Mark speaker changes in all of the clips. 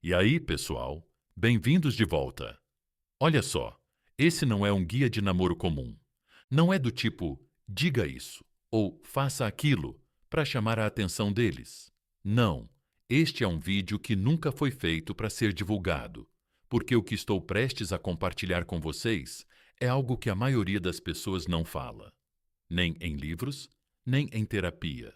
Speaker 1: E aí, pessoal? Bem-vindos de volta. Olha só, esse não é um guia de namoro comum. Não é do tipo, diga isso ou faça aquilo para chamar a atenção deles. Não, este é um vídeo que nunca foi feito para ser divulgado, porque o que estou prestes a compartilhar com vocês é algo que a maioria das pessoas não fala, nem em livros, nem em terapia,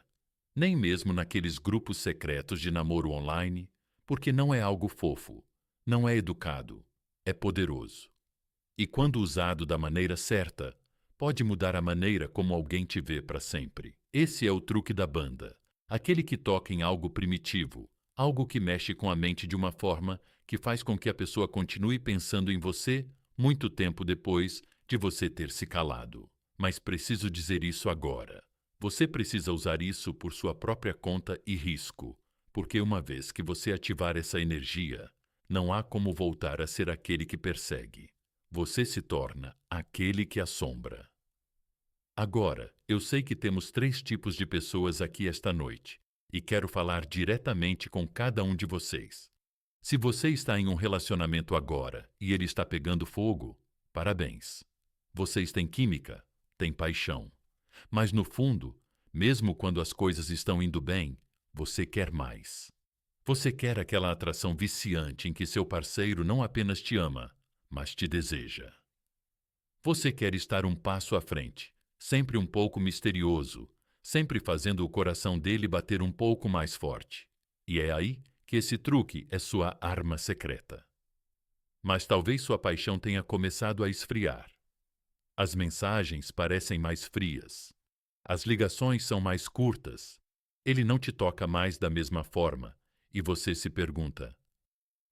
Speaker 1: nem mesmo naqueles grupos secretos de namoro online, porque não é algo fofo, não é educado, é poderoso. E quando usado da maneira certa, pode mudar a maneira como alguém te vê para sempre. Esse é o truque da banda, aquele que toca em algo primitivo, algo que mexe com a mente de uma forma que faz com que a pessoa continue pensando em você muito tempo depois de você ter se calado. Mas preciso dizer isso agora. Você precisa usar isso por sua própria conta e risco, porque uma vez que você ativar essa energia, não há como voltar a ser aquele que persegue. Você se torna aquele que assombra. Agora, eu sei que temos 3 tipos de pessoas aqui esta noite, e quero falar diretamente com cada um de vocês. Se você está em um relacionamento agora e ele está pegando fogo, parabéns. Vocês têm química, têm paixão. Mas no fundo, mesmo quando as coisas estão indo bem, você quer mais. Você quer aquela atração viciante em que seu parceiro não apenas te ama, mas te deseja. Você quer estar um passo à frente, sempre um pouco misterioso, sempre fazendo o coração dele bater um pouco mais forte. E é aí que esse truque é sua arma secreta. Mas talvez sua paixão tenha começado a esfriar. As mensagens parecem mais frias. As ligações são mais curtas. Ele não te toca mais da mesma forma, e você se pergunta: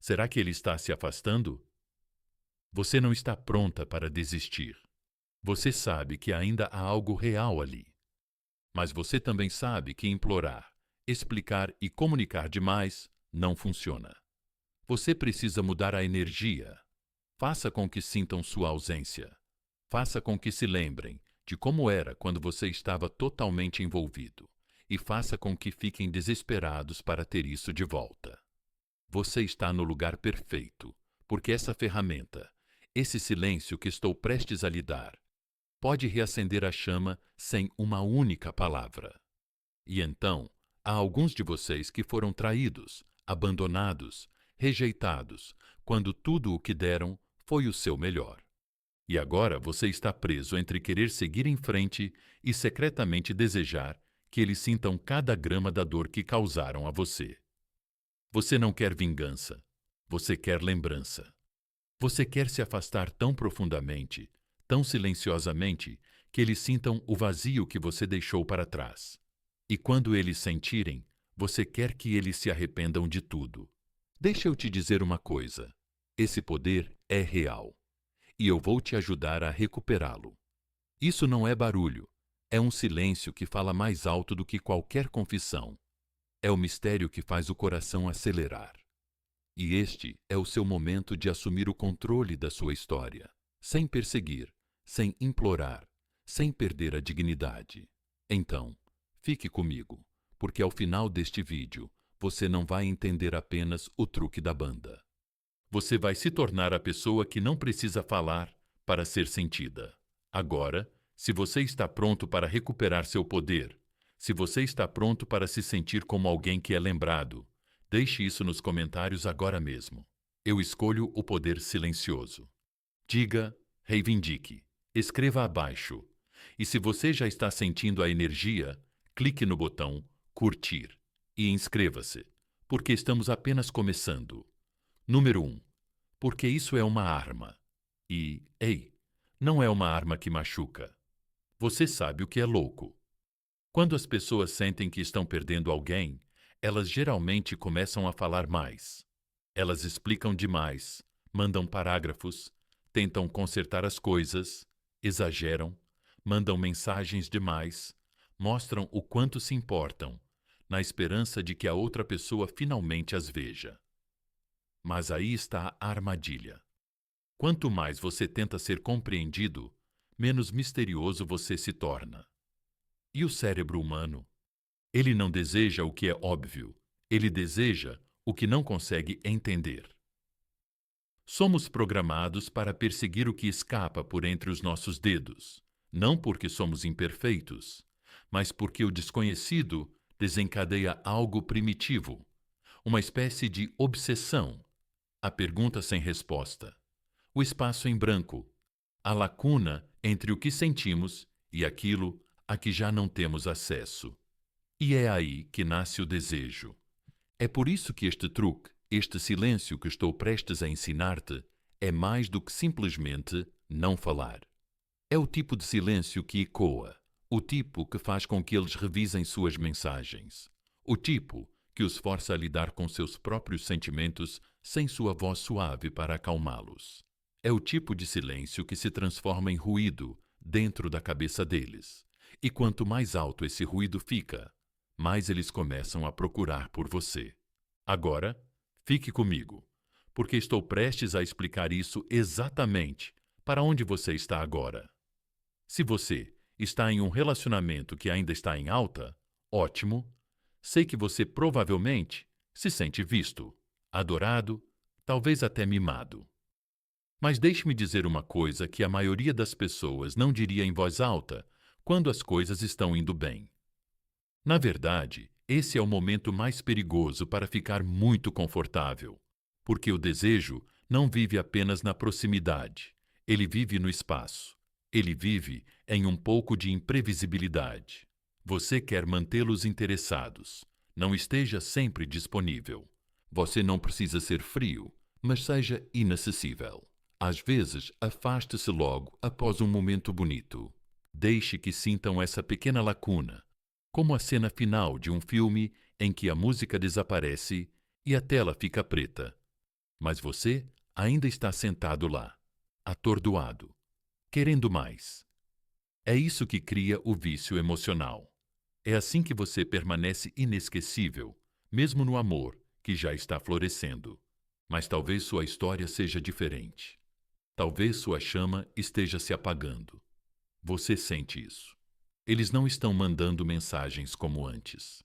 Speaker 1: será que ele está se afastando? Você não está pronta para desistir. Você sabe que ainda há algo real ali. Mas você também sabe que implorar, explicar e comunicar demais não funciona. Você precisa mudar a energia. Faça com que sintam sua ausência. Faça com que se lembrem de como era quando você estava totalmente envolvido. E faça com que fiquem desesperados para ter isso de volta. Você está no lugar perfeito, porque essa ferramenta, esse silêncio que estou prestes a lhe dar, pode reacender a chama sem uma única palavra. E então, há alguns de vocês que foram traídos, abandonados, rejeitados, quando tudo o que deram foi o seu melhor. E agora você está preso entre querer seguir em frente e secretamente desejar que eles sintam cada grama da dor que causaram a você. Você não quer vingança, você quer lembrança. Você quer se afastar tão profundamente, tão silenciosamente, que eles sintam o vazio que você deixou para trás. E quando eles sentirem, você quer que eles se arrependam de tudo. Deixa eu te dizer uma coisa: esse poder é real, e eu vou te ajudar a recuperá-lo. Isso não é barulho, é um silêncio que fala mais alto do que qualquer confissão. É o mistério que faz o coração acelerar. E este é o seu momento de assumir o controle da sua história, sem perseguir, sem implorar, sem perder a dignidade. Então, fique comigo, porque ao final deste vídeo, você não vai entender apenas o truque da banda. Você vai se tornar a pessoa que não precisa falar para ser sentida. Agora, se você está pronto para recuperar seu poder, se você está pronto para se sentir como alguém que é lembrado, deixe isso nos comentários agora mesmo. Eu escolho o poder silencioso. Diga, reivindique, escreva abaixo. E se você já está sentindo a energia, clique no botão curtir e inscreva-se, porque estamos apenas começando. Número 1. Porque isso é uma arma. E, ei, não é uma arma que machuca. Você sabe o que é louco. Quando as pessoas sentem que estão perdendo alguém, elas geralmente começam a falar mais. Elas explicam demais, mandam parágrafos, tentam consertar as coisas, exageram, mandam mensagens demais, mostram o quanto se importam, na esperança de que a outra pessoa finalmente as veja. Mas aí está a armadilha. Quanto mais você tenta ser compreendido, menos misterioso você se torna. E o cérebro humano? Ele não deseja o que é óbvio, ele deseja o que não consegue entender. Somos programados para perseguir o que escapa por entre os nossos dedos, não porque somos imperfeitos, mas porque o desconhecido desencadeia algo primitivo, uma espécie de obsessão, a pergunta sem resposta, o espaço em branco, a lacuna entre o que sentimos e aquilo a que já não temos acesso. E é aí que nasce o desejo. É por isso que este truque, este silêncio que estou prestes a ensinar-te, é mais do que simplesmente não falar. É o tipo de silêncio que ecoa, o tipo que faz com que eles revisem suas mensagens, o tipo que os força a lidar com seus próprios sentimentos sem sua voz suave para acalmá-los. É o tipo de silêncio que se transforma em ruído dentro da cabeça deles. E quanto mais alto esse ruído fica, mais eles começam a procurar por você. Agora, fique comigo, porque estou prestes a explicar isso exatamente para onde você está agora. Se você está em um relacionamento que ainda está em alta, ótimo. Sei que você provavelmente se sente visto, adorado, talvez até mimado. Mas deixe-me dizer uma coisa que a maioria das pessoas não diria em voz alta quando as coisas estão indo bem. Na verdade, esse é o momento mais perigoso para ficar muito confortável, porque o desejo não vive apenas na proximidade, ele vive no espaço. Ele vive em um pouco de imprevisibilidade. Você quer mantê-los interessados. Não esteja sempre disponível. Você não precisa ser frio, mas seja inacessível. Às vezes, afaste-se logo após um momento bonito. Deixe que sintam essa pequena lacuna, como a cena final de um filme em que a música desaparece e a tela fica preta. Mas você ainda está sentado lá, atordoado, querendo mais. É isso que cria o vício emocional. É assim que você permanece inesquecível, mesmo no amor que já está florescendo. Mas talvez sua história seja diferente. Talvez sua chama esteja se apagando. Você sente isso. Eles não estão mandando mensagens como antes.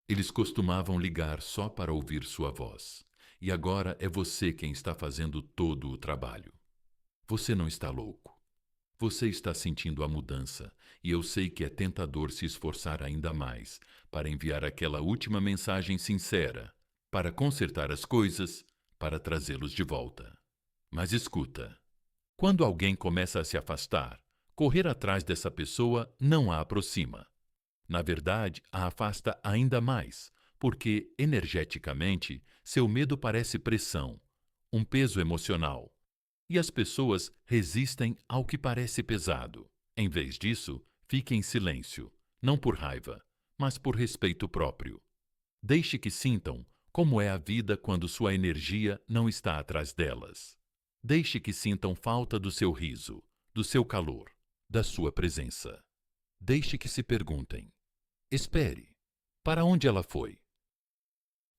Speaker 1: Eles costumavam ligar só para ouvir sua voz. E agora é você quem está fazendo todo o trabalho. Você não está louco. Você está sentindo a mudança, e eu sei que é tentador se esforçar ainda mais para enviar aquela última mensagem sincera, para consertar as coisas, para trazê-los de volta. Mas escuta, quando alguém começa a se afastar, correr atrás dessa pessoa não a aproxima. Na verdade, a afasta ainda mais, porque, energeticamente, seu medo parece pressão, um peso emocional. E as pessoas resistem ao que parece pesado. Em vez disso, fique em silêncio, não por raiva, mas por respeito próprio. Deixe que sintam como é a vida quando sua energia não está atrás delas. Deixe que sintam falta do seu riso, do seu calor, da sua presença. Deixe que se perguntem: espere, para onde ela foi?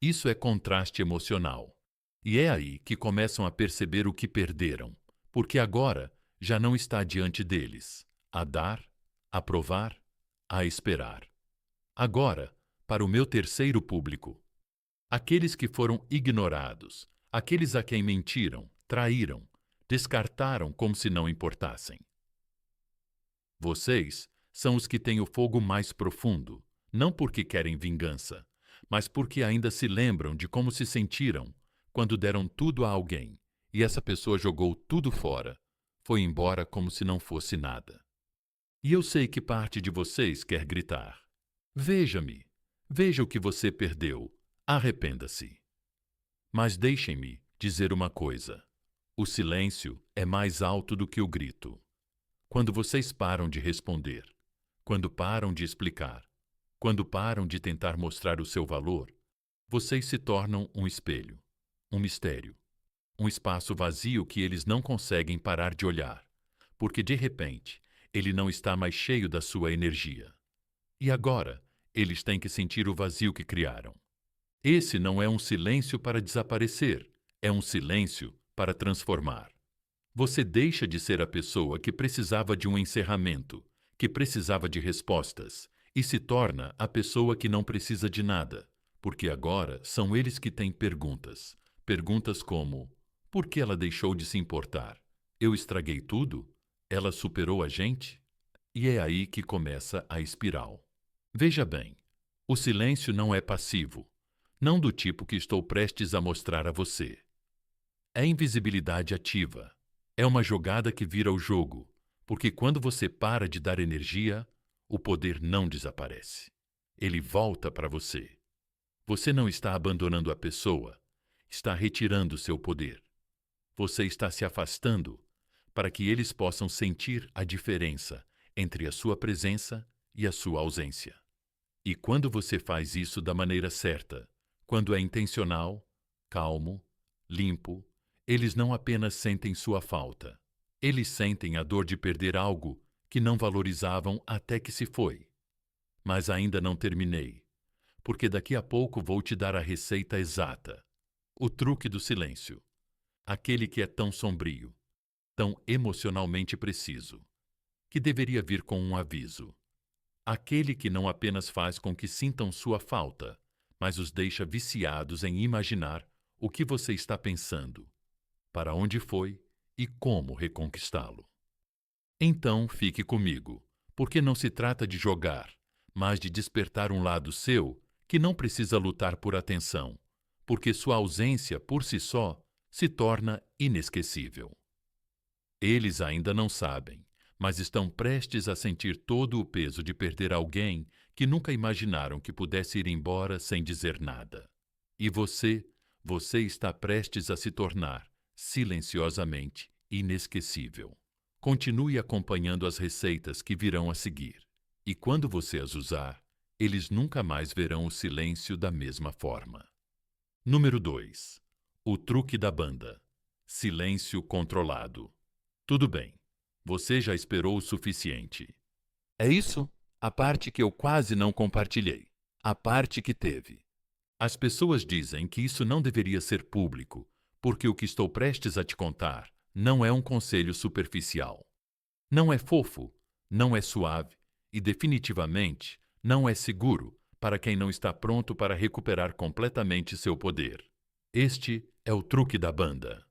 Speaker 1: Isso é contraste emocional. E é aí que começam a perceber o que perderam, porque agora já não está diante deles, a dar, a provar, a esperar. Agora, para o meu terceiro público, aqueles que foram ignorados, aqueles a quem mentiram, traíram, descartaram como se não importassem. Vocês são os que têm o fogo mais profundo, não porque querem vingança, mas porque ainda se lembram de como se sentiram quando deram tudo a alguém e essa pessoa jogou tudo fora, foi embora como se não fosse nada. E eu sei que parte de vocês quer gritar: veja-me, veja o que você perdeu, arrependa-se. Mas deixem-me dizer uma coisa: o silêncio é mais alto do que o grito. Quando vocês param de responder, quando param de explicar, quando param de tentar mostrar o seu valor, vocês se tornam um espelho, um mistério, um espaço vazio que eles não conseguem parar de olhar, porque de repente ele não está mais cheio da sua energia. E agora eles têm que sentir o vazio que criaram. Esse não é um silêncio para desaparecer, é um silêncio para transformar. Você deixa de ser a pessoa que precisava de um encerramento, que precisava de respostas, e se torna a pessoa que não precisa de nada, porque agora são eles que têm perguntas. Perguntas como: por que ela deixou de se importar? Eu estraguei tudo? Ela superou a gente? E é aí que começa a espiral. Veja bem, o silêncio não é passivo, não do tipo que estou prestes a mostrar a você. É invisibilidade ativa. É uma jogada que vira o jogo, porque quando você para de dar energia, o poder não desaparece. Ele volta para você. Você não está abandonando a pessoa, está retirando seu poder. Você está se afastando para que eles possam sentir a diferença entre a sua presença e a sua ausência. E quando você faz isso da maneira certa, quando é intencional, calmo, limpo, eles não apenas sentem sua falta, eles sentem a dor de perder algo que não valorizavam até que se foi. Mas ainda não terminei, porque daqui a pouco vou te dar a receita exata, o truque do silêncio, aquele que é tão sombrio, tão emocionalmente preciso, que deveria vir com um aviso. Aquele que não apenas faz com que sintam sua falta, mas os deixa viciados em imaginar o que você está pensando, para onde foi e como reconquistá-lo. Então fique comigo, porque não se trata de jogar, mas de despertar um lado seu que não precisa lutar por atenção, porque sua ausência por si só se torna inesquecível. Eles ainda não sabem, mas estão prestes a sentir todo o peso de perder alguém que nunca imaginaram que pudesse ir embora sem dizer nada. E você está prestes a se tornar, silenciosamente, inesquecível. Continue acompanhando as receitas que virão a seguir. E quando você as usar, eles nunca mais verão o silêncio da mesma forma. Número 2. O truque da banda. Silêncio controlado. Tudo bem. Você já esperou o suficiente. É isso? A parte que eu quase não compartilhei. A parte que teve. As pessoas dizem que isso não deveria ser público, porque o que estou prestes a te contar não é um conselho superficial. Não é fofo, não é suave e, definitivamente, não é seguro para quem não está pronto para recuperar completamente seu poder. Este é o truque da banda.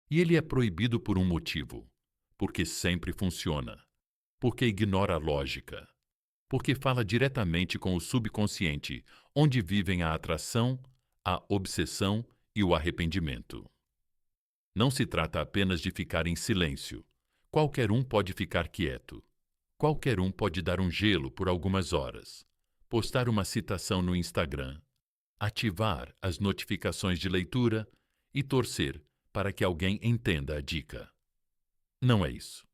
Speaker 1: E ele é proibido por um motivo. Porque sempre funciona. Porque ignora a lógica. Porque fala diretamente com o subconsciente, onde vivem a atração, a obsessão e o arrependimento. Não se trata apenas de ficar em silêncio. Qualquer um pode ficar quieto. Qualquer um pode dar um gelo por algumas horas, postar uma citação no Instagram, ativar as notificações de leitura e torcer para que alguém entenda a dica. Não é isso.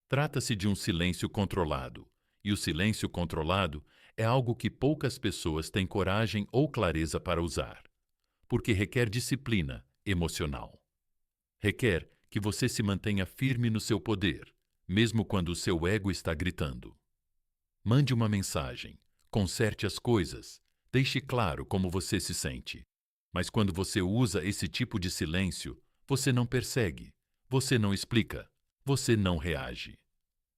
Speaker 1: Trata-se de um silêncio controlado, e o silêncio controlado é algo que poucas pessoas têm coragem ou clareza para usar, porque requer disciplina emocional. Requer que você se mantenha firme no seu poder, mesmo quando o seu ego está gritando. Mande uma mensagem, conserte as coisas, deixe claro como você se sente. Mas quando você usa esse tipo de silêncio, você não persegue, você não explica, você não reage.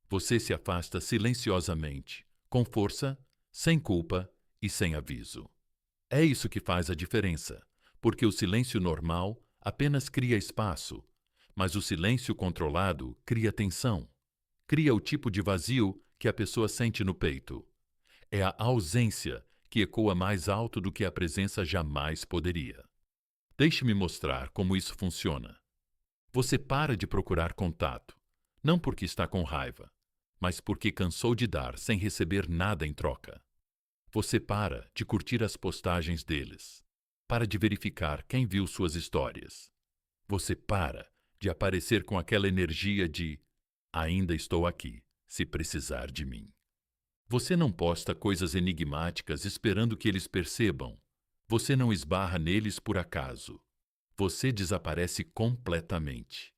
Speaker 1: Você se afasta silenciosamente, com força, sem culpa e sem aviso. É isso que faz a diferença, porque o silêncio normal apenas cria espaço, mas o silêncio controlado cria tensão, cria o tipo de vazio que a pessoa sente no peito. É a ausência que ecoa mais alto do que a presença jamais poderia. Deixe-me mostrar como isso funciona. Você para de procurar contato, não porque está com raiva, mas porque cansou de dar sem receber nada em troca. Você para de curtir as postagens deles, para de verificar quem viu suas histórias. Você para de aparecer com aquela energia de ainda estou aqui, se precisar de mim. Você não posta coisas enigmáticas esperando que eles percebam. Você não esbarra neles por acaso. Você desaparece completamente.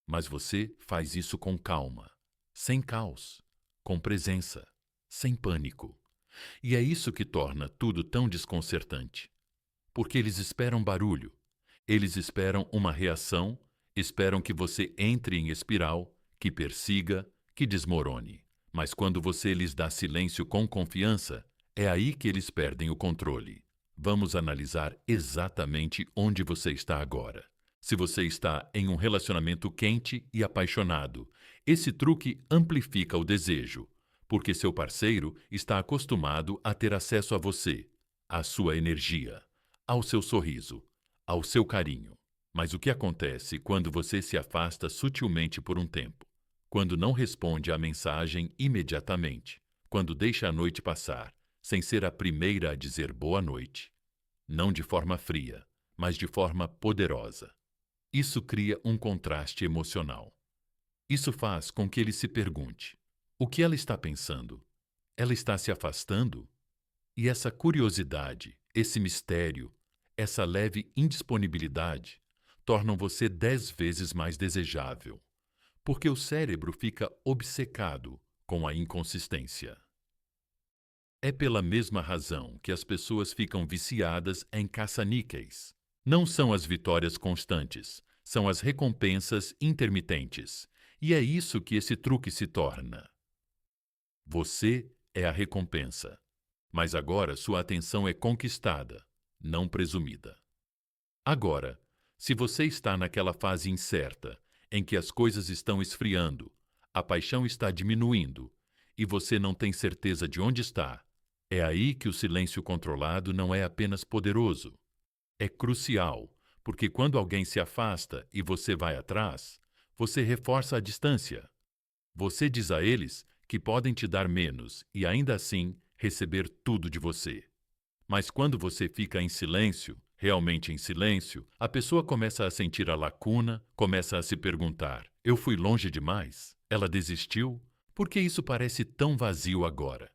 Speaker 1: Mas você faz isso com calma, sem caos, com presença, sem pânico. E é isso que torna tudo tão desconcertante. Porque eles esperam barulho, eles esperam uma reação, esperam que você entre em espiral, que persiga, que desmorone. Mas quando você lhes dá silêncio com confiança, é aí que eles perdem o controle. Vamos analisar exatamente onde você está agora. Se você está em um relacionamento quente e apaixonado, esse truque amplifica o desejo, porque seu parceiro está acostumado a ter acesso a você, à sua energia, ao seu sorriso, ao seu carinho. Mas o que acontece quando você se afasta sutilmente por um tempo? Quando não responde à mensagem imediatamente? Quando deixa a noite passar, sem ser a primeira a dizer boa noite? Não de forma fria, mas de forma poderosa. Isso cria um contraste emocional. Isso faz com que ele se pergunte: o que ela está pensando? Ela está se afastando? E essa curiosidade, esse mistério, essa leve indisponibilidade tornam você 10 vezes mais desejável, porque o cérebro fica obcecado com a inconsistência. É pela mesma razão que as pessoas ficam viciadas em caça-níqueis. Não são as vitórias constantes, são as recompensas intermitentes. E é isso que esse truque se torna. Você é a recompensa, mas agora sua atenção é conquistada, não presumida. Agora, se você está naquela fase incerta, em que as coisas estão esfriando, a paixão está diminuindo e você não tem certeza de onde está, é aí que o silêncio controlado não é apenas poderoso. É crucial, porque quando alguém se afasta e você vai atrás, você reforça a distância. Você diz a eles que podem te dar menos e ainda assim receber tudo de você. Mas quando você fica em silêncio, realmente em silêncio, a pessoa começa a sentir a lacuna, começa a se perguntar: eu fui longe demais? Ela desistiu? Por que isso parece tão vazio agora?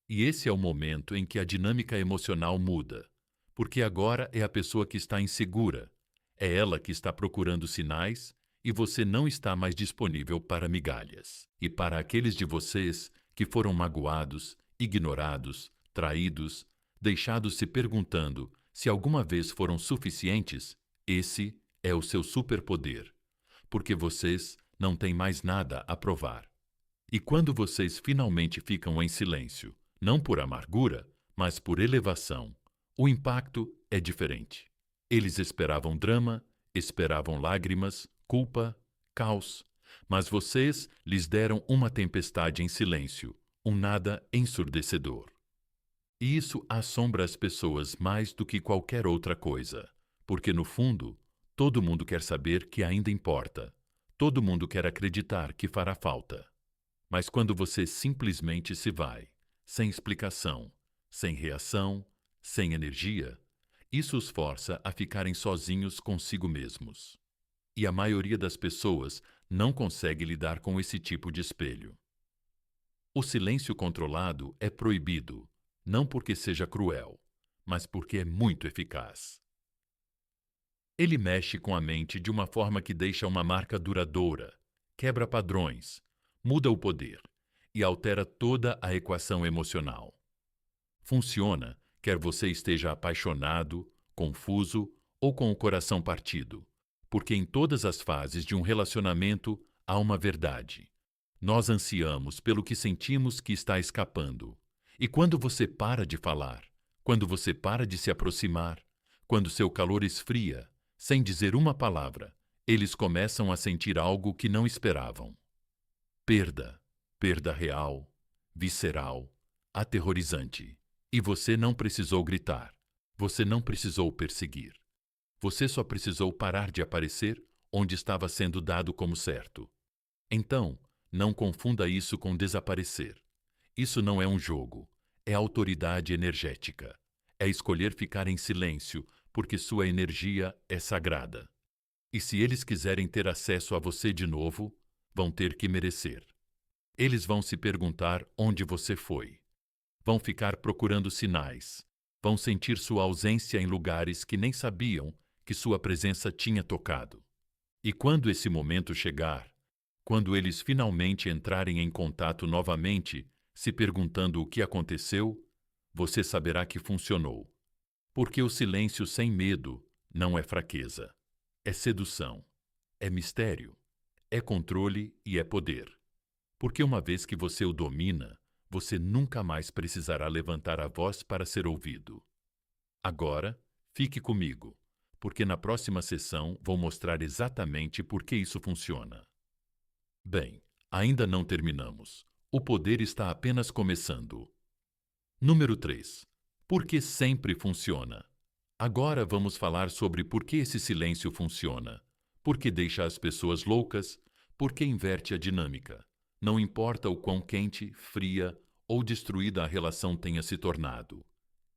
Speaker 1: E esse é o momento em que a dinâmica emocional muda, porque agora é a pessoa que está insegura, é ela que está procurando sinais e você não está mais disponível para migalhas. E para aqueles de vocês que foram magoados, ignorados, traídos, deixados se perguntando se alguma vez foram suficientes, esse é o seu superpoder, porque vocês não têm mais nada a provar. E quando vocês finalmente ficam em silêncio, não por amargura, mas por elevação, o impacto é diferente. Eles esperavam drama, esperavam lágrimas, culpa, caos, mas vocês lhes deram uma tempestade em silêncio, um nada ensurdecedor. E isso assombra as pessoas mais do que qualquer outra coisa, porque no fundo, todo mundo quer saber que ainda importa, todo mundo quer acreditar que fará falta. Mas quando você simplesmente se vai, sem explicação, sem reação, sem energia, isso os força a ficarem sozinhos consigo mesmos. E a maioria das pessoas não consegue lidar com esse tipo de espelho. O silêncio controlado é proibido, não porque seja cruel, mas porque é muito eficaz. Ele mexe com a mente de uma forma que deixa uma marca duradoura, quebra padrões, muda o poder e altera toda a equação emocional. Funciona, quer você esteja apaixonado, confuso ou com o coração partido, porque em todas as fases de um relacionamento há uma verdade. Nós ansiamos pelo que sentimos que está escapando. E quando você para de falar, quando você para de se aproximar, quando seu calor esfria, sem dizer uma palavra, eles começam a sentir algo que não esperavam. Perda, perda real, visceral, aterrorizante. E você não precisou gritar, você não precisou perseguir. Você só precisou parar de aparecer onde estava sendo dado como certo. Então, não confunda isso com desaparecer. Isso não é um jogo, é autoridade energética. É escolher ficar em silêncio porque sua energia é sagrada. E se eles quiserem ter acesso a você de novo, vão ter que merecer. Eles vão se perguntar onde você foi. Vão ficar procurando sinais. Vão sentir sua ausência em lugares que nem sabiam que sua presença tinha tocado. E quando esse momento chegar, quando eles finalmente entrarem em contato novamente, se perguntando o que aconteceu, você saberá que funcionou. Porque o silêncio sem medo não é fraqueza, é sedução, é mistério, é controle e é poder. Porque uma vez que você o domina, você nunca mais precisará levantar a voz para ser ouvido. Agora, fique comigo, porque na próxima sessão vou mostrar exatamente por que isso funciona. Bem, ainda não terminamos. O poder está apenas começando. Número 3. Por que sempre funciona? Agora vamos falar sobre por que esse silêncio funciona. Por que deixa as pessoas loucas? Por que inverte a dinâmica? Não importa o quão quente, fria ou destruída a relação tenha se tornado.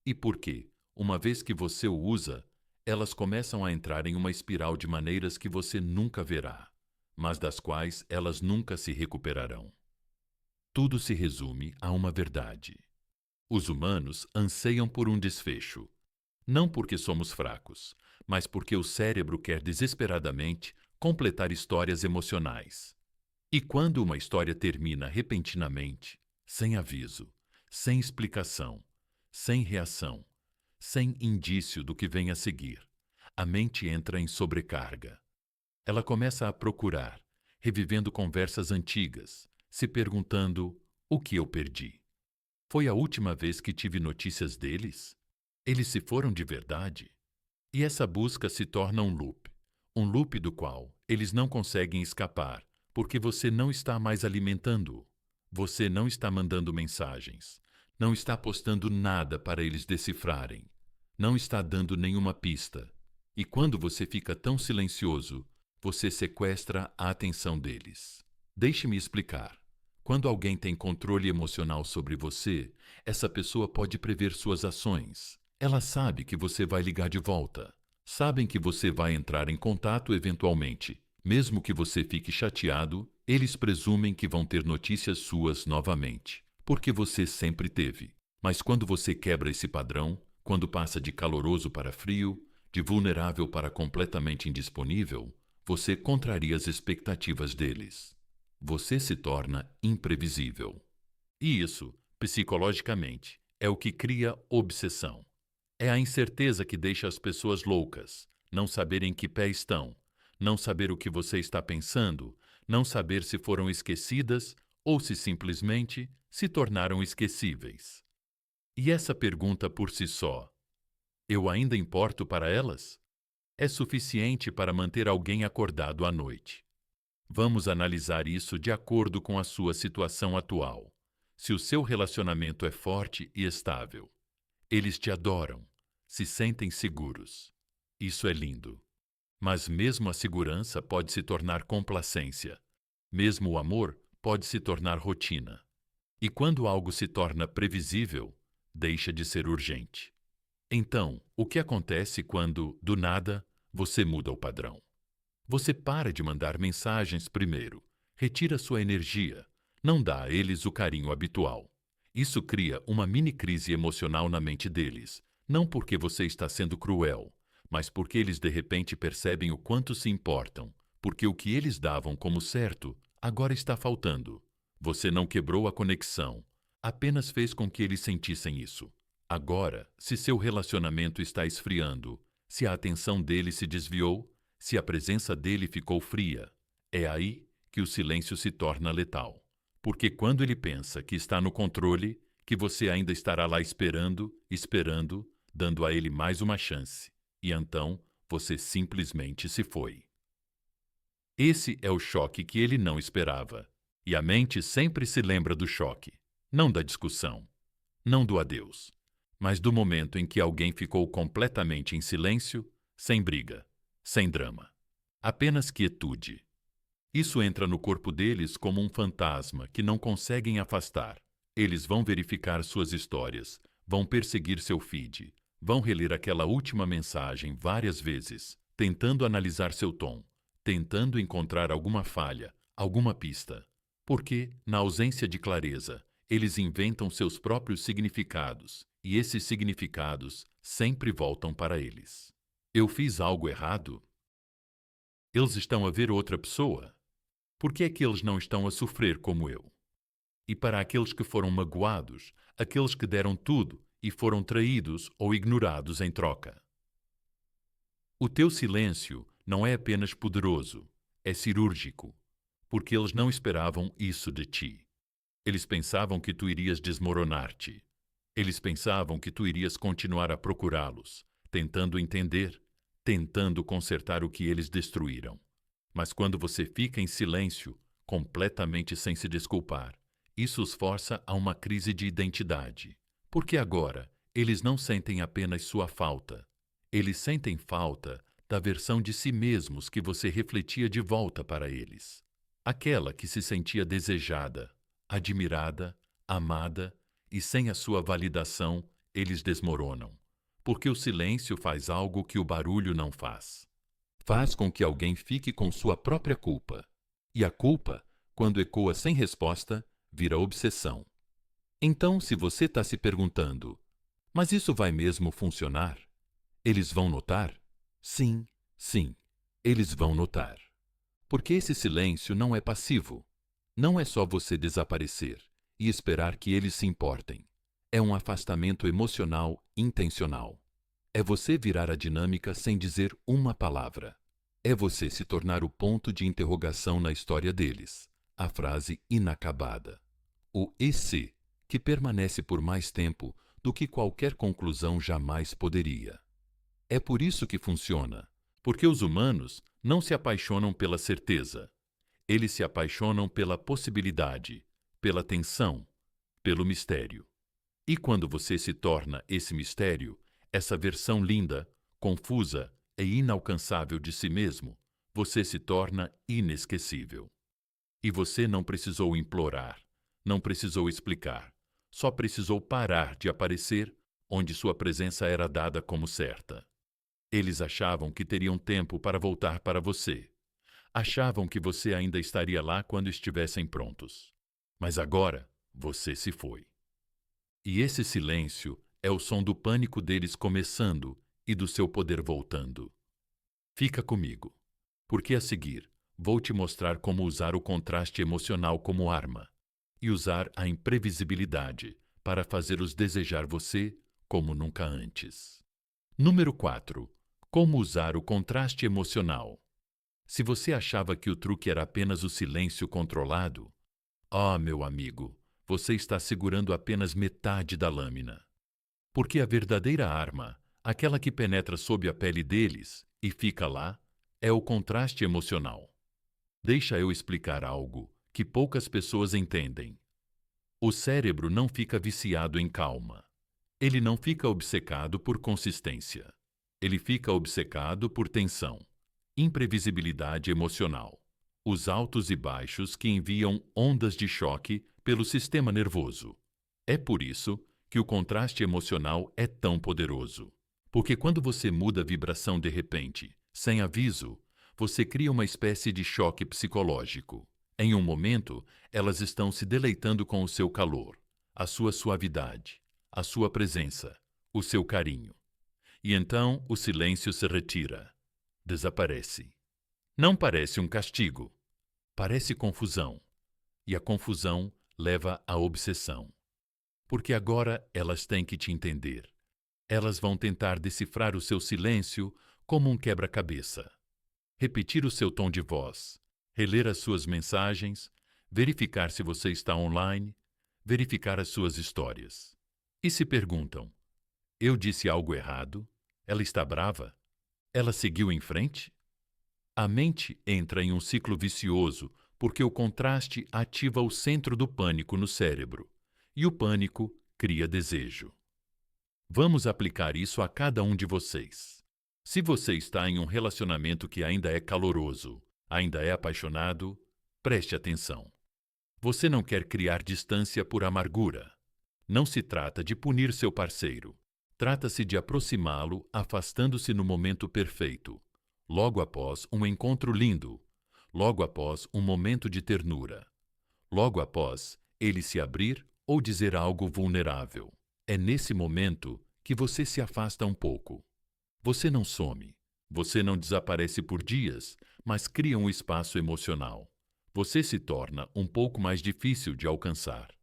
Speaker 1: E por que, uma vez que você o usa, elas começam a entrar em uma espiral de maneiras que você nunca verá, mas das quais elas nunca se recuperarão. Tudo se resume a uma verdade. Os humanos anseiam por um desfecho. Não porque somos fracos, mas porque o cérebro quer desesperadamente completar histórias emocionais. E quando uma história termina repentinamente, sem aviso, sem explicação, sem reação, sem indício do que vem a seguir, a mente entra em sobrecarga. Ela começa a procurar, revivendo conversas antigas, se perguntando: o que eu perdi? Foi a última vez que tive notícias deles? Eles se foram de verdade? E essa busca se torna um loop do qual eles não conseguem escapar, porque você não está mais alimentando-o. Você não está mandando mensagens, não está postando nada para eles decifrarem, não está dando nenhuma pista. E quando você fica tão silencioso, você sequestra a atenção deles. Deixe-me explicar. Quando alguém tem controle emocional sobre você, essa pessoa pode prever suas ações. Ela sabe que você vai ligar de volta. Sabem que você vai entrar em contato eventualmente. Mesmo que você fique chateado, eles presumem que vão ter notícias suas novamente, porque você sempre teve. Mas quando você quebra esse padrão, quando passa de caloroso para frio, de vulnerável para completamente indisponível, você contraria as expectativas deles. Você se torna imprevisível. E isso, psicologicamente, é o que cria obsessão. É a incerteza que deixa as pessoas loucas, não saber em que pé estão, não saber o que você está pensando, não saber se foram esquecidas ou se simplesmente se tornaram esquecíveis. E essa pergunta por si só, eu ainda importo para elas? É suficiente para manter alguém acordado à noite. Vamos analisar isso de acordo com a sua situação atual. Se o seu relacionamento é forte e estável, eles te adoram, se sentem seguros. Isso é lindo. Mas mesmo a segurança pode se tornar complacência. Mesmo o amor pode se tornar rotina. E quando algo se torna previsível, deixa de ser urgente. Então, o que acontece quando, do nada, você muda o padrão? Você para de mandar mensagens primeiro, retira sua energia, não dá a eles o carinho habitual. Isso cria uma mini crise emocional na mente deles, não porque você está sendo cruel, mas porque eles de repente percebem o quanto se importam, porque o que eles davam como certo agora está faltando. Você não quebrou a conexão, apenas fez com que eles sentissem isso. Agora, se seu relacionamento está esfriando, se a atenção dele se desviou, se a presença dele ficou fria, é aí que o silêncio se torna letal. Porque quando ele pensa que está no controle, que você ainda estará lá esperando, esperando, dando a ele mais uma chance, e então você simplesmente se foi. Esse é o choque que ele não esperava. E a mente sempre se lembra do choque, não da discussão, não do adeus, mas do momento em que alguém ficou completamente em silêncio, sem briga, sem drama. Apenas quietude. Isso entra no corpo deles como um fantasma que não conseguem afastar. Eles vão verificar suas histórias, vão perseguir seu feed, vão reler aquela última mensagem várias vezes, tentando analisar seu tom, tentando encontrar alguma falha, alguma pista. Porque, na ausência de clareza, eles inventam seus próprios significados, e esses significados sempre voltam para eles. Eu fiz algo errado? Eles estão a ver outra pessoa? Por que é que eles não estão a sofrer como eu? E para aqueles que foram magoados, aqueles que deram tudo e foram traídos ou ignorados em troca? O teu silêncio não é apenas poderoso, é cirúrgico, porque eles não esperavam isso de ti. Eles pensavam que tu irias desmoronar-te. Eles pensavam que tu irias continuar a procurá-los, tentando entender, tentando consertar o que eles destruíram. Mas quando você fica em silêncio, completamente sem se desculpar, isso os força a uma crise de identidade. Porque agora, eles não sentem apenas sua falta. Eles sentem falta da versão de si mesmos que você refletia de volta para eles. Aquela que se sentia desejada, admirada, amada, e sem a sua validação, eles desmoronam. Porque o silêncio faz algo que o barulho não faz. Faz com que alguém fique com sua própria culpa. E a culpa, quando ecoa sem resposta, vira obsessão. Então, se você está se perguntando, mas isso vai mesmo funcionar? Eles vão notar? Sim, sim, eles vão notar. Porque esse silêncio não é passivo. Não é só você desaparecer e esperar que eles se importem. É um afastamento emocional intencional. É você virar a dinâmica sem dizer uma palavra. É você se tornar o ponto de interrogação na história deles, a frase inacabada. O "e se", que permanece por mais tempo do que qualquer conclusão jamais poderia. É por isso que funciona, porque os humanos não se apaixonam pela certeza. Eles se apaixonam pela possibilidade, pela tensão, pelo mistério. E quando você se torna esse mistério, essa versão linda, confusa e inalcançável de si mesmo, você se torna inesquecível. E você não precisou implorar, não precisou explicar, só precisou parar de aparecer onde sua presença era dada como certa. Eles achavam que teriam tempo para voltar para você. Achavam que você ainda estaria lá quando estivessem prontos. Mas agora, você se foi. E esse silêncio é o som do pânico deles começando e do seu poder voltando. Fica comigo, porque a seguir vou te mostrar como usar o contraste emocional como arma e usar a imprevisibilidade para fazê-los desejar você como nunca antes. Número 4. Como usar o contraste emocional. Se você achava que o truque era apenas o silêncio controlado, meu amigo, você está segurando apenas metade da lâmina. Porque a verdadeira arma, aquela que penetra sob a pele deles e fica lá, é o contraste emocional. Deixa eu explicar algo que poucas pessoas entendem. O cérebro não fica viciado em calma. Ele não fica obcecado por consistência. Ele fica obcecado por tensão, imprevisibilidade emocional, os altos e baixos que enviam ondas de choque pelo sistema nervoso. É por isso que o contraste emocional é tão poderoso. Porque quando você muda a vibração de repente, sem aviso, você cria uma espécie de choque psicológico. Em um momento, elas estão se deleitando com o seu calor, a sua suavidade, a sua presença, o seu carinho. E então o silêncio se retira, desaparece. Não parece um castigo, parece confusão. E a confusão leva à obsessão. Porque agora elas têm que te entender. Elas vão tentar decifrar o seu silêncio como um quebra-cabeça. Repetir o seu tom de voz, reler as suas mensagens, verificar se você está online, verificar as suas histórias. E se perguntam: eu disse algo errado? Ela está brava? Ela seguiu em frente? A mente entra em um ciclo vicioso porque o contraste ativa o centro do pânico no cérebro, e o pânico cria desejo. Vamos aplicar isso a cada um de vocês. Se você está em um relacionamento que ainda é caloroso, ainda é apaixonado, preste atenção. Você não quer criar distância por amargura. Não se trata de punir seu parceiro. Trata-se de aproximá-lo, afastando-se no momento perfeito, logo após um encontro lindo, logo após um momento de ternura, logo após ele se abrir ou dizer algo vulnerável. É nesse momento que você se afasta um pouco. Você não some, você não desaparece por dias, mas cria um espaço emocional. Você se torna um pouco mais difícil de alcançar.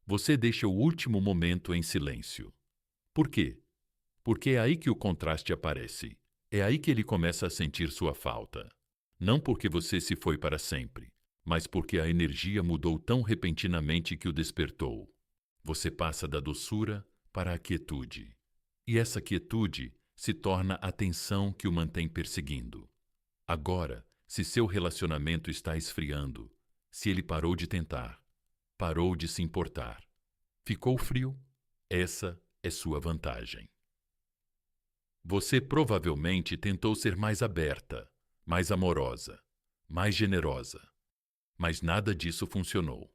Speaker 1: Você deixa o último momento em silêncio. Por quê? Porque é aí que o contraste aparece. É aí que ele começa a sentir sua falta. Não porque você se foi para sempre, mas porque a energia mudou tão repentinamente que o despertou. Você passa da doçura, para a quietude. E essa quietude se torna a tensão que o mantém perseguindo. Agora, se seu relacionamento está esfriando, se ele parou de tentar, parou de se importar, ficou frio, essa é sua vantagem. Você provavelmente tentou ser mais aberta, mais amorosa, mais generosa, mas nada disso funcionou.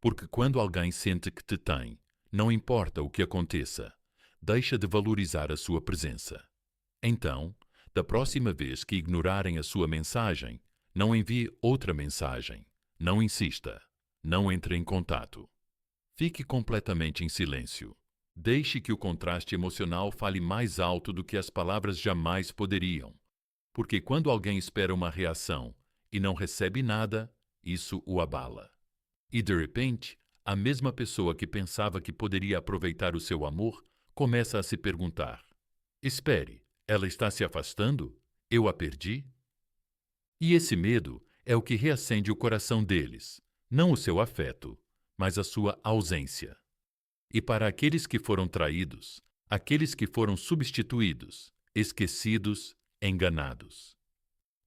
Speaker 1: Porque quando alguém sente que te tem, não importa o que aconteça, deixa de valorizar a sua presença. Então, da próxima vez que ignorarem a sua mensagem, não envie outra mensagem, não insista, não entre em contato. Fique completamente em silêncio. Deixe que o contraste emocional fale mais alto do que as palavras jamais poderiam. Porque quando alguém espera uma reação e não recebe nada, isso o abala. E de repente, a mesma pessoa que pensava que poderia aproveitar o seu amor começa a se perguntar: espere, ela está se afastando? Eu a perdi? E esse medo é o que reacende o coração deles, não o seu afeto, mas a sua ausência. E para aqueles que foram traídos, aqueles que foram substituídos, esquecidos, enganados.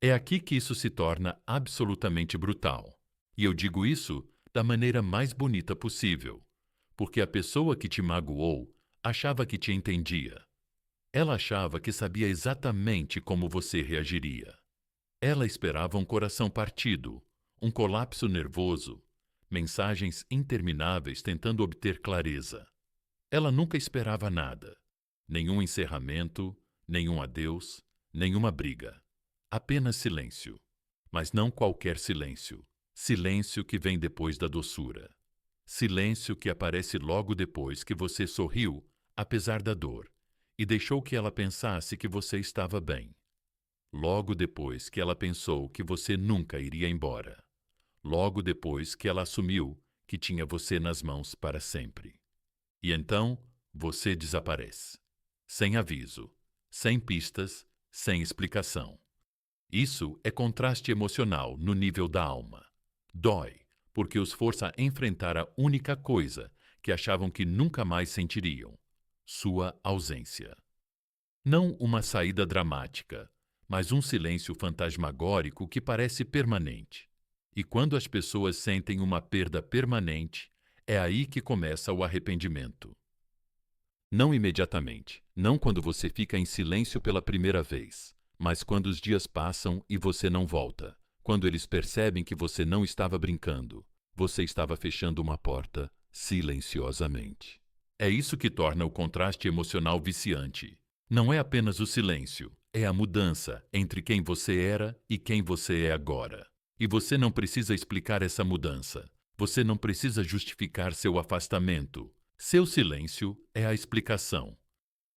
Speaker 1: É aqui que isso se torna absolutamente brutal. E eu digo isso da maneira mais bonita possível, porque a pessoa que te magoou achava que te entendia. Ela achava que sabia exatamente como você reagiria. Ela esperava um coração partido, um colapso nervoso, mensagens intermináveis tentando obter clareza. Ela nunca esperava nada, nenhum encerramento, nenhum adeus, nenhuma briga. Apenas silêncio. Mas não qualquer silêncio. Silêncio que vem depois da doçura. Silêncio que aparece logo depois que você sorriu, apesar da dor, e deixou que ela pensasse que você estava bem. Logo depois que ela pensou que você nunca iria embora. Logo depois que ela assumiu que tinha você nas mãos para sempre. E então, você desaparece. Sem aviso, sem pistas, sem explicação. Isso é contraste emocional no nível da alma. Dói, porque os força a enfrentar a única coisa que achavam que nunca mais sentiriam: sua ausência. Não uma saída dramática, mas um silêncio fantasmagórico que parece permanente. E quando as pessoas sentem uma perda permanente, é aí que começa o arrependimento. Não imediatamente, não quando você fica em silêncio pela primeira vez, mas quando os dias passam e você não volta, quando eles percebem que você não estava brincando, você estava fechando uma porta silenciosamente. É isso que torna o contraste emocional viciante. Não é apenas o silêncio, é a mudança entre quem você era e quem você é agora. E você não precisa explicar essa mudança. Você não precisa justificar seu afastamento. Seu silêncio é a explicação.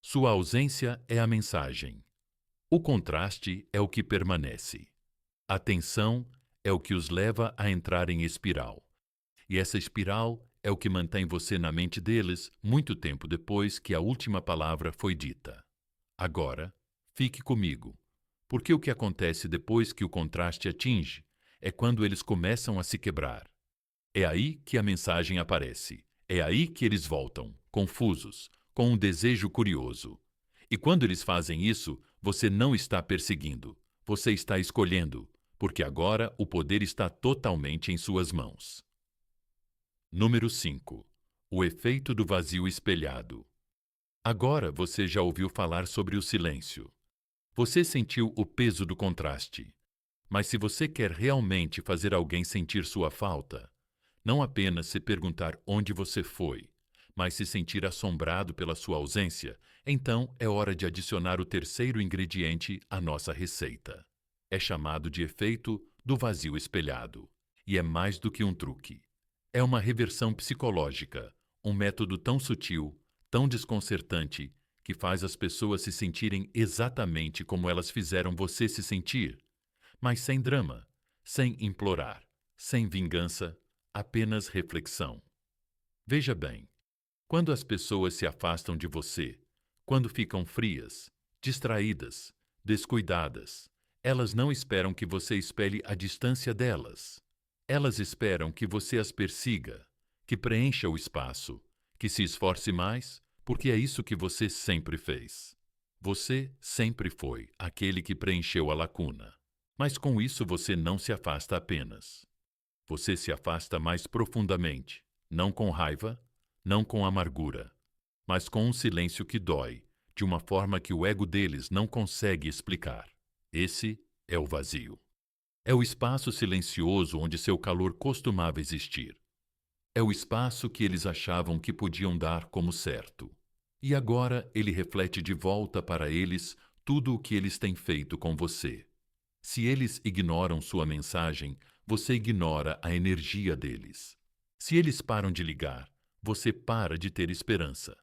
Speaker 1: Sua ausência é a mensagem. O contraste é o que permanece. A tensão é o que os leva a entrar em espiral. E essa espiral é o que mantém você na mente deles muito tempo depois que a última palavra foi dita. Agora, fique comigo, porque o que acontece depois que o contraste atinge é quando eles começam a se quebrar. É aí que a mensagem aparece. É aí que eles voltam, confusos, com um desejo curioso. E quando eles fazem isso, você não está perseguindo, você está escolhendo, porque agora o poder está totalmente em suas mãos. Número 5. O efeito do vazio espelhado. Agora você já ouviu falar sobre o silêncio. Você sentiu o peso do contraste. Mas se você quer realmente fazer alguém sentir sua falta, não apenas se perguntar onde você foi, mas se sentir assombrado pela sua ausência, então é hora de adicionar o terceiro ingrediente à nossa receita. É chamado de efeito do vazio espelhado. E é mais do que um truque. É uma reversão psicológica, um método tão sutil, tão desconcertante, que faz as pessoas se sentirem exatamente como elas fizeram você se sentir, mas sem drama, sem implorar, sem vingança, apenas reflexão. Veja bem, quando as pessoas se afastam de você, quando ficam frias, distraídas, descuidadas, elas não esperam que você espelhe a distância delas. Elas esperam que você as persiga, que preencha o espaço, que se esforce mais, porque é isso que você sempre fez. Você sempre foi aquele que preencheu a lacuna. Mas com isso você não se afasta apenas. Você se afasta mais profundamente, não com raiva, não com amargura, mas com um silêncio que dói, de uma forma que o ego deles não consegue explicar. Esse é o vazio. É o espaço silencioso onde seu calor costumava existir. É o espaço que eles achavam que podiam dar como certo. E agora ele reflete de volta para eles tudo o que eles têm feito com você. Se eles ignoram sua mensagem, você ignora a energia deles. Se eles param de ligar, você para de ter esperança.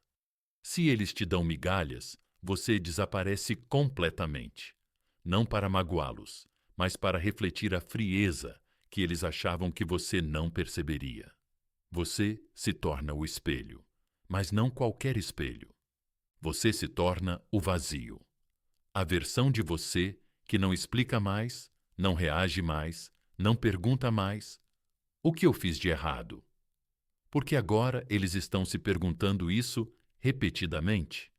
Speaker 1: Se eles te dão migalhas, você desaparece completamente. Não para magoá-los, mas para refletir a frieza que eles achavam que você não perceberia. Você se torna o espelho, mas não qualquer espelho. Você se torna o vazio. A versão de você que não explica mais, não reage mais, não pergunta mais: o que eu fiz de errado? Porque agora eles estão se perguntando isso repetidamente.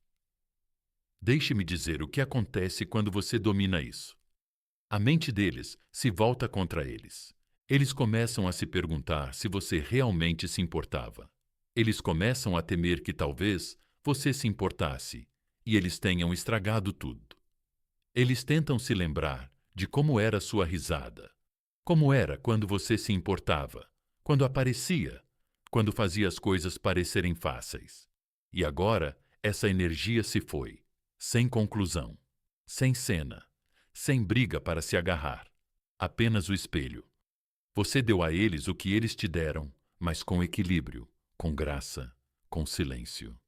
Speaker 1: Deixe-me dizer o que acontece quando você domina isso. A mente deles se volta contra eles. Eles começam a se perguntar se você realmente se importava. Eles começam a temer que talvez você se importasse e eles tenham estragado tudo. Eles tentam se lembrar de como era sua risada, como era quando você se importava, quando aparecia, quando fazia as coisas parecerem fáceis. E agora essa energia se foi, sem conclusão, sem cena, sem briga para se agarrar, apenas o espelho. Você deu a eles o que eles te deram, mas com equilíbrio, com graça, com silêncio.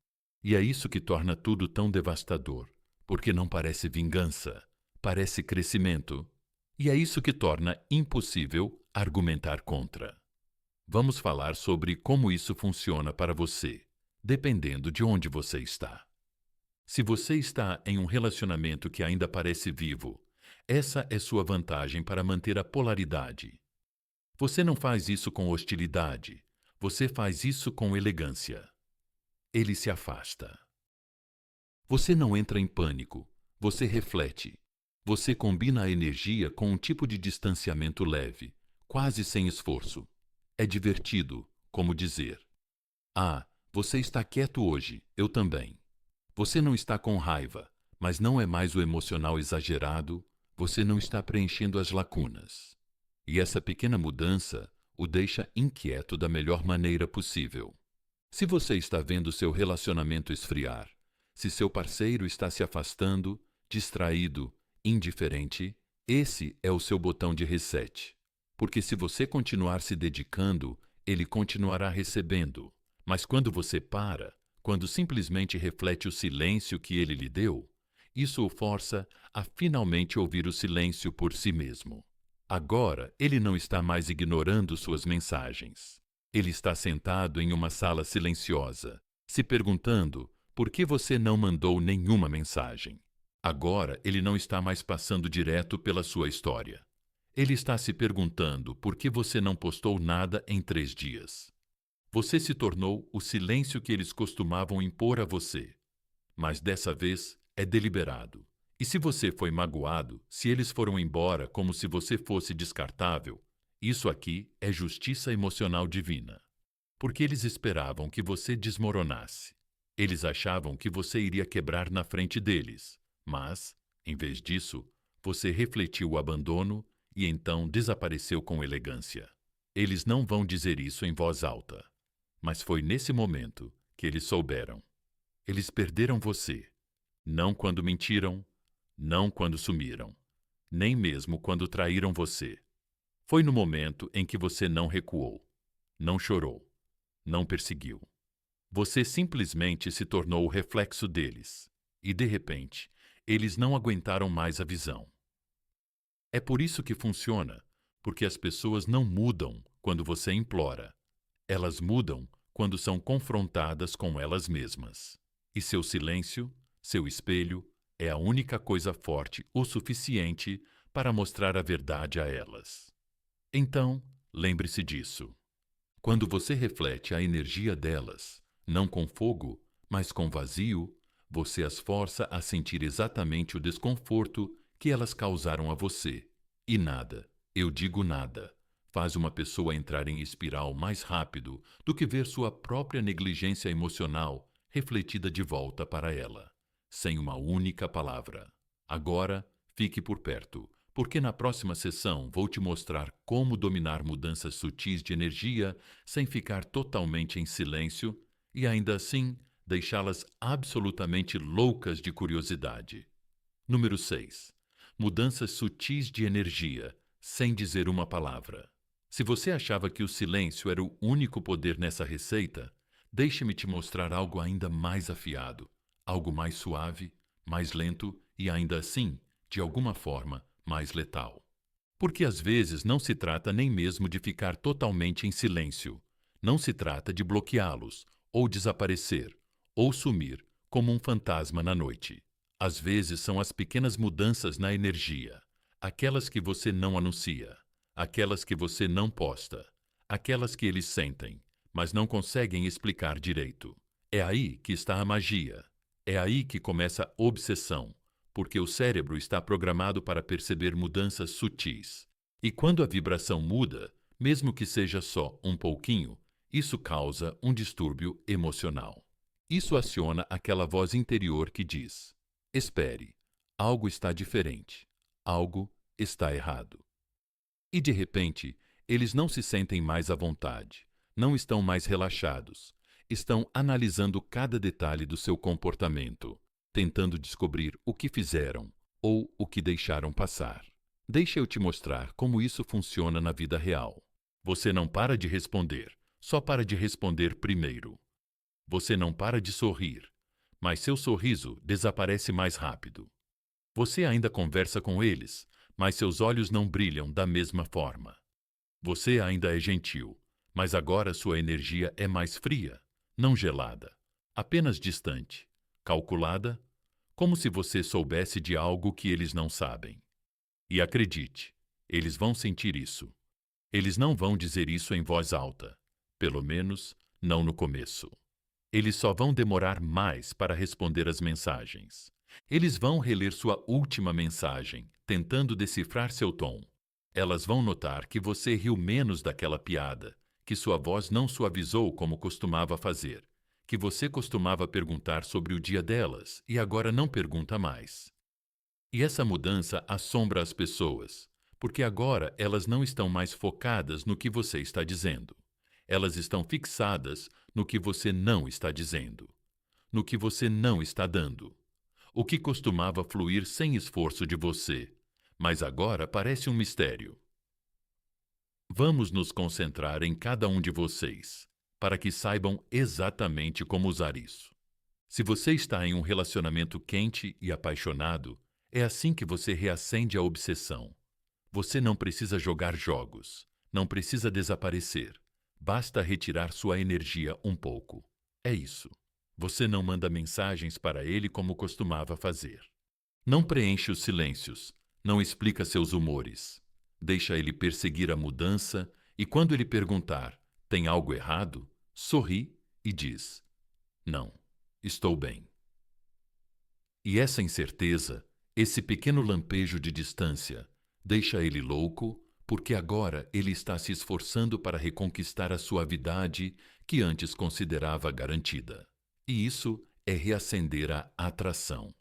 Speaker 1: E é isso que torna tudo tão devastador, porque não parece vingança, parece crescimento. E é isso que torna impossível argumentar contra. Vamos falar sobre como isso funciona para você, dependendo de onde você está. Se você está em um relacionamento que ainda parece vivo, essa é sua vantagem para manter a polaridade. Você não faz isso com hostilidade, você faz isso com elegância. Ele se afasta. Você não entra em pânico, você reflete. Você combina a energia com um tipo de distanciamento leve, quase sem esforço. É divertido, como dizer: ah, você está quieto hoje, eu também. Você não está com raiva, mas não é mais o emocional exagerado, você não está preenchendo as lacunas. E essa pequena mudança o deixa inquieto da melhor maneira possível. Se você está vendo seu relacionamento esfriar, se seu parceiro está se afastando, distraído, indiferente, esse é o seu botão de reset. Porque se você continuar se dedicando, ele continuará recebendo. Mas quando você para, quando simplesmente reflete o silêncio que ele lhe deu, isso o força a finalmente ouvir o silêncio por si mesmo. Agora, ele não está mais ignorando suas mensagens. Ele está sentado em uma sala silenciosa, se perguntando por que você não mandou nenhuma mensagem. Agora, ele não está mais passando direto pela sua história. Ele está se perguntando por que você não postou nada em 3 dias. Você se tornou o silêncio que eles costumavam impor a você. Mas dessa vez é deliberado. E se você foi magoado, se eles foram embora como se você fosse descartável, isso aqui é justiça emocional divina. Porque eles esperavam que você desmoronasse. Eles achavam que você iria quebrar na frente deles. Mas, em vez disso, você refletiu o abandono e então desapareceu com elegância. Eles não vão dizer isso em voz alta. Mas foi nesse momento que eles souberam. Eles perderam você. Não quando mentiram, não quando sumiram, nem mesmo quando traíram você. Foi no momento em que você não recuou, não chorou, não perseguiu. Você simplesmente se tornou o reflexo deles. E, de repente, eles não aguentaram mais a visão. É por isso que funciona, porque as pessoas não mudam quando você implora. Elas mudam quando são confrontadas com elas mesmas. E seu silêncio, seu espelho, é a única coisa forte o suficiente para mostrar a verdade a elas. Então, lembre-se disso. Quando você reflete a energia delas, não com fogo, Mas com vazio, você as força a sentir exatamente o desconforto que elas causaram a você. E nada, eu digo nada, faz uma pessoa entrar em espiral mais rápido do que ver sua própria negligência emocional refletida de volta para ela, sem uma única palavra. Agora, fique por perto, porque na próxima sessão vou te mostrar como dominar mudanças sutis de energia sem ficar totalmente em silêncio e ainda assim deixá-las absolutamente loucas de curiosidade. Número 6. Mudanças sutis de energia, sem dizer uma palavra. Se você achava que o silêncio era o único poder nessa receita, deixe-me te mostrar algo ainda mais afiado, algo mais suave, mais lento e ainda assim, de alguma forma, mais letal. Porque às vezes não se trata nem mesmo de ficar totalmente em silêncio. Não se trata de bloqueá-los, ou desaparecer, ou sumir como um fantasma na noite. Às vezes são as pequenas mudanças na energia, aquelas que você não anuncia, aquelas que você não posta, aquelas que eles sentem, mas não conseguem explicar direito. É aí que está a magia. É aí que começa a obsessão, porque o cérebro está programado para perceber mudanças sutis. E quando a vibração muda, mesmo que seja só um pouquinho, isso causa um distúrbio emocional. Isso aciona aquela voz interior que diz: espere, algo está diferente, algo está errado. E de repente, eles não se sentem mais à vontade, não estão mais relaxados, estão analisando cada detalhe do seu comportamento, tentando descobrir o que fizeram ou o que deixaram passar. Deixa eu te mostrar como isso funciona na vida real. Você não para de responder, só para de responder primeiro. Você não para de sorrir, mas seu sorriso desaparece mais rápido. Você ainda conversa com eles, mas seus olhos não brilham da mesma forma. Você ainda é gentil, mas agora sua energia é mais fria, não gelada, apenas distante, calculada, como se você soubesse de algo que eles não sabem. E acredite, eles vão sentir isso. Eles não vão dizer isso em voz alta, pelo menos não no começo. Eles só vão demorar mais para responder às mensagens. Eles vão reler sua última mensagem, tentando decifrar seu tom. Elas vão notar que você riu menos daquela piada, que sua voz não suavizou como costumava fazer, que você costumava perguntar sobre o dia delas e agora não pergunta mais. E essa mudança assombra as pessoas, porque agora elas não estão mais focadas no que você está dizendo. Elas estão fixadas no que você não está dizendo, no que você não está dando. O que costumava fluir sem esforço de você, mas agora parece um mistério. Vamos nos concentrar em cada um de vocês, para que saibam exatamente como usar isso. Se você está em um relacionamento quente e apaixonado, é assim que você reacende a obsessão. Você não precisa jogar jogos, não precisa desaparecer. Basta retirar sua energia um pouco. É isso. Você não manda mensagens para ele como costumava fazer. Não preenche os silêncios, não explica seus humores. Deixa ele perseguir a mudança e quando ele perguntar, tem algo errado? Sorri e diz: não, estou bem. E essa incerteza, esse pequeno lampejo de distância, deixa ele louco, porque agora ele está se esforçando para reconquistar a suavidade que antes considerava garantida. E isso é reacender a atração.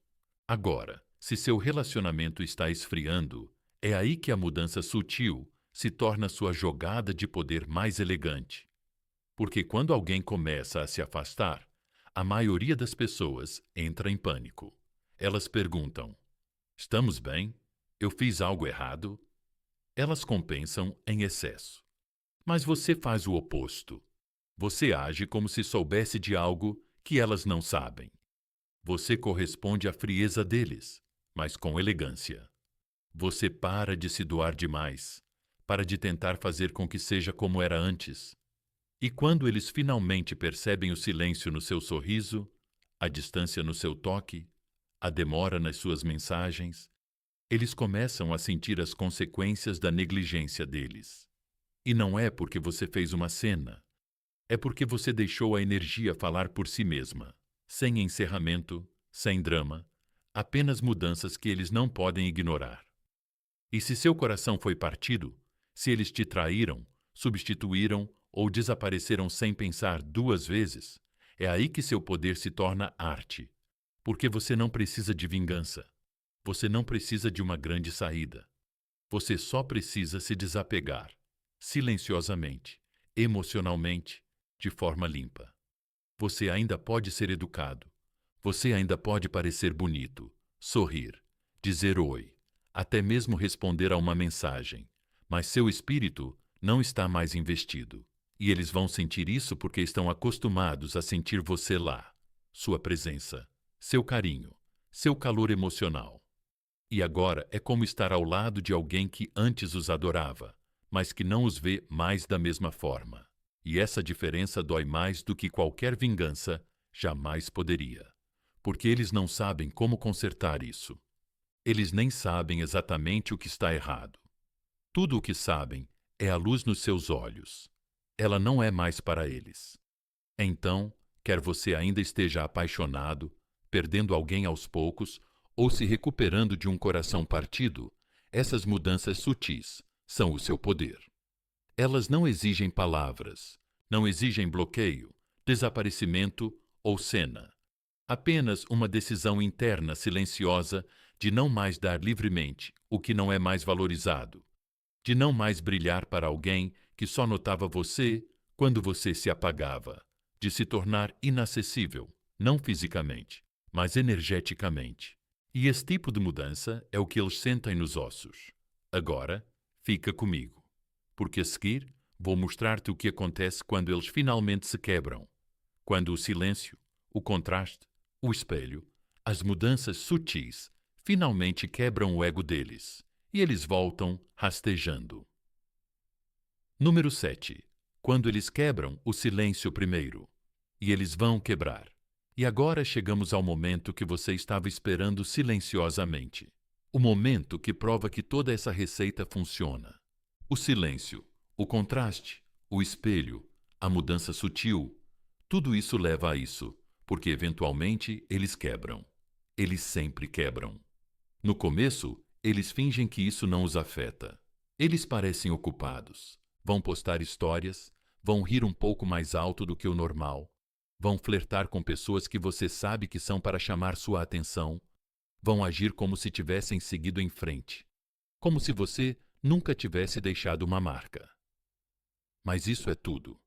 Speaker 1: Agora, se seu relacionamento está esfriando, é aí que a mudança sutil se torna sua jogada de poder mais elegante. Porque quando alguém começa a se afastar, a maioria das pessoas entra em pânico. Elas perguntam: estamos bem? Eu fiz algo errado? Elas compensam em excesso. Mas você faz o oposto. Você age como se soubesse de algo que elas não sabem. Você corresponde à frieza deles, mas com elegância. Você para de se doar demais, para de tentar fazer com que seja como era antes. E quando eles finalmente percebem o silêncio no seu sorriso, a distância no seu toque, a demora nas suas mensagens, eles começam a sentir as consequências da negligência deles. E não é porque você fez uma cena, é porque você deixou a energia falar por si mesma. sem encerramento, sem drama, apenas mudanças que eles não podem ignorar. E se seu coração foi partido, se eles te traíram, substituíram ou desapareceram sem pensar duas vezes, é aí que seu poder se torna arte. Porque você não precisa de vingança. Você não precisa de uma grande saída. Você só precisa se desapegar, silenciosamente, emocionalmente, de forma limpa. Você ainda pode ser educado. Você ainda pode parecer bonito, sorrir, dizer oi, até mesmo responder a uma mensagem, mas seu espírito não está mais investido. E eles vão sentir isso porque estão acostumados a sentir você lá, sua presença, seu carinho, seu calor emocional. E agora é como estar ao lado de alguém que antes os adorava, mas que não os vê mais da mesma forma. E essa diferença dói mais do que qualquer vingança jamais poderia. Porque eles não sabem como consertar isso. Eles nem sabem exatamente o que está errado. Tudo o que sabem é a luz nos seus olhos. Ela não é mais para eles. Então, quer você ainda esteja apaixonado, perdendo alguém aos poucos, ou se recuperando de um coração partido, essas mudanças sutis são o seu poder. Elas não exigem palavras, não exigem bloqueio, desaparecimento ou cena. Apenas uma decisão interna silenciosa de não mais dar livremente o que não é mais valorizado, de não mais brilhar para alguém que só notava você quando você se apagava, de se tornar inacessível, não fisicamente, mas energeticamente. E esse tipo de mudança é o que eles sentem nos ossos. Agora, fica comigo, porque a seguir vou mostrar-te o que acontece quando eles finalmente se quebram, quando o silêncio, o contraste, o espelho, as mudanças sutis finalmente quebram o ego deles e eles voltam rastejando. Número 7. Quando eles quebram o silêncio primeiro. E eles vão quebrar. E agora chegamos ao momento que você estava esperando silenciosamente. O momento que prova que toda essa receita funciona. O silêncio, o contraste, o espelho, a mudança sutil, tudo isso leva a isso, porque eventualmente eles quebram. Eles sempre quebram. No começo, eles fingem que isso não os afeta. Eles parecem ocupados. Vão postar histórias, vão rir um pouco mais alto do que o normal, vão flertar com pessoas que você sabe que são para chamar sua atenção, vão agir como se tivessem seguido em frente, como se você nunca tivesse deixado uma marca. Mas isso é tudo.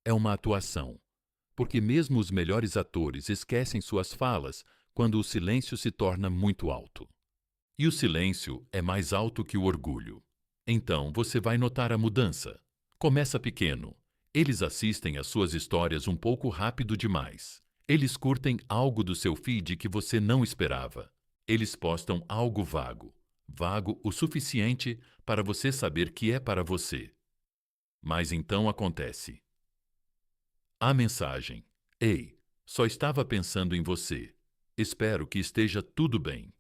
Speaker 1: É uma atuação, porque mesmo os melhores atores esquecem suas falas quando o silêncio se torna muito alto. E o silêncio é mais alto que o orgulho. Então você vai notar a mudança. Começa pequeno. Eles assistem às suas histórias um pouco rápido demais. Eles curtem algo do seu feed que você não esperava. Eles postam algo vago. Vago o suficiente para você saber que é para você. Mas então acontece. A mensagem: Ei, só estava pensando em você. Espero que esteja tudo bem.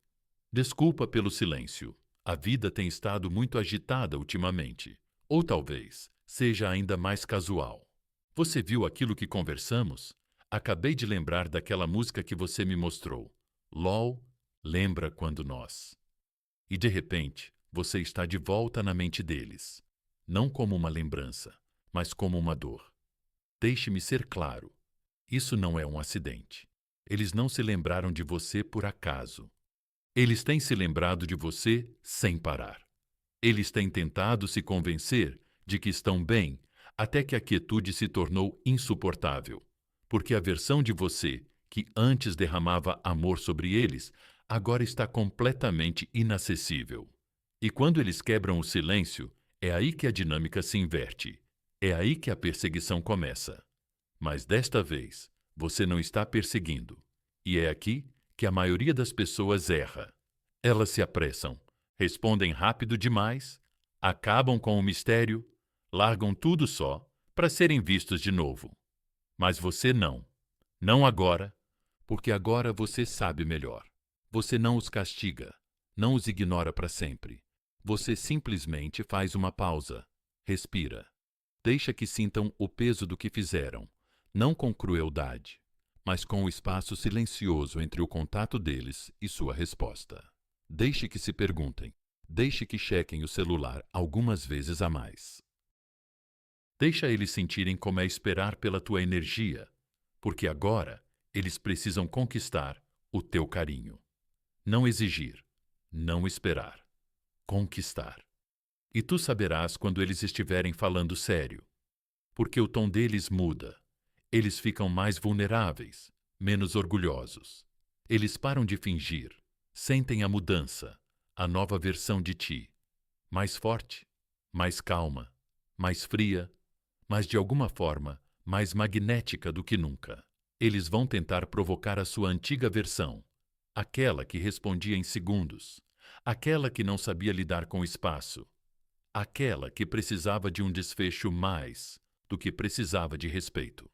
Speaker 1: Desculpa pelo silêncio. A vida tem estado muito agitada ultimamente. Ou talvez seja ainda mais casual. Você viu aquilo que conversamos? Acabei de lembrar daquela música que você me mostrou. LOL, lembra quando nós. E de repente, você está de volta na mente deles. Não como uma lembrança, mas como uma dor. Deixe-me ser claro. Isso não é um acidente. Eles não se lembraram de você por acaso. Eles têm se lembrado de você sem parar. Eles têm tentado se convencer de que estão bem, até que a quietude se tornou insuportável, porque a versão de você, que antes derramava amor sobre eles, agora está completamente inacessível. E quando eles quebram o silêncio, é aí que a dinâmica se inverte. É aí que a perseguição começa. Mas desta vez, você não está perseguindo. E é aqui que a maioria das pessoas erra. Elas se apressam, respondem rápido demais, acabam com o mistério, largam tudo só para serem vistos de novo. Mas você não. Não agora, porque agora você sabe melhor. Você não os castiga, não os ignora para sempre. Você simplesmente faz uma pausa, respira. Deixa que sintam o peso do que fizeram, não com crueldade, mas com o espaço silencioso entre o contato deles e sua resposta. Deixe que se perguntem. Deixe que chequem o celular algumas vezes a mais. Deixa eles sentirem como é esperar pela tua energia, porque agora eles precisam conquistar o teu carinho. Não exigir, não esperar. Conquistar. E tu saberás quando eles estiverem falando sério, porque o tom deles muda. Eles ficam mais vulneráveis, menos orgulhosos. Eles param de fingir, sentem a mudança, a nova versão de ti, mais forte, mais calma, mais fria, mas de alguma forma mais magnética do que nunca. Eles vão tentar provocar a sua antiga versão, aquela que respondia em segundos, aquela que não sabia lidar com o espaço, aquela que precisava de um desfecho mais do que precisava de respeito.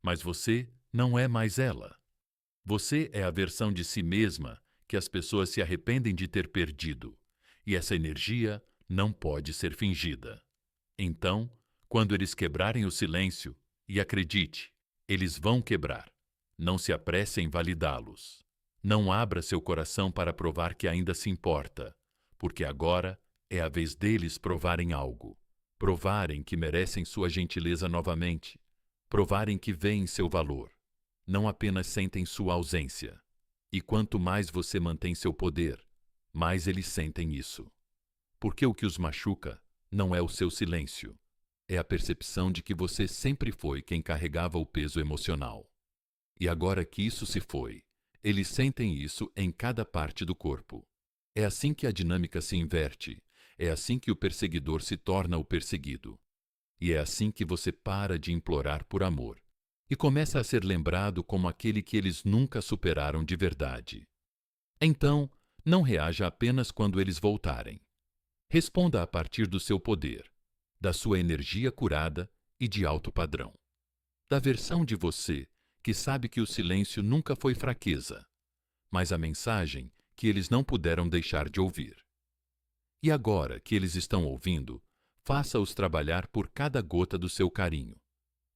Speaker 1: Mas você não é mais ela. Você é a versão de si mesma que as pessoas se arrependem de ter perdido, e essa energia não pode ser fingida. Então, quando eles quebrarem o silêncio, e acredite, eles vão quebrar, não se apresse em validá-los. Não abra seu coração para provar que ainda se importa, porque agora é a vez deles provarem algo. Provarem que merecem sua gentileza novamente. Provarem que veem seu valor. Não apenas sentem sua ausência. E quanto mais você mantém seu poder, mais eles sentem isso. Porque o que os machuca não é o seu silêncio. É a percepção de que você sempre foi quem carregava o peso emocional. E agora que isso se foi, eles sentem isso em cada parte do corpo. É assim que a dinâmica se inverte. É assim que o perseguidor se torna o perseguido. E é assim que você para de implorar por amor e começa a ser lembrado como aquele que eles nunca superaram de verdade. Então, não reaja apenas quando eles voltarem. Responda a partir do seu poder, da sua energia curada e de alto padrão. Da versão de você que sabe que o silêncio nunca foi fraqueza, mas a mensagem que eles não puderam deixar de ouvir. E agora que eles estão ouvindo, faça-os trabalhar por cada gota do seu carinho,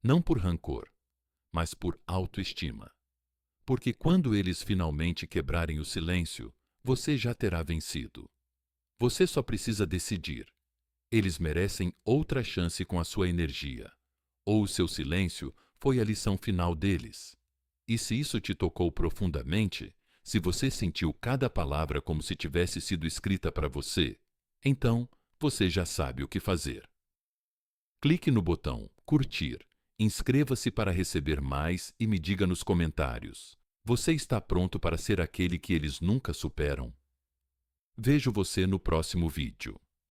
Speaker 1: não por rancor, mas por autoestima. Porque quando eles finalmente quebrarem o silêncio, você já terá vencido. Você só precisa decidir. Eles merecem outra chance com a sua energia. Ou o seu silêncio foi a lição final deles. E se isso te tocou profundamente, se você sentiu cada palavra como se tivesse sido escrita para você, então você já sabe o que fazer. Clique no botão curtir, inscreva-se para receber mais e me diga nos comentários: você está pronto para ser aquele que eles nunca superam? Vejo você no próximo vídeo.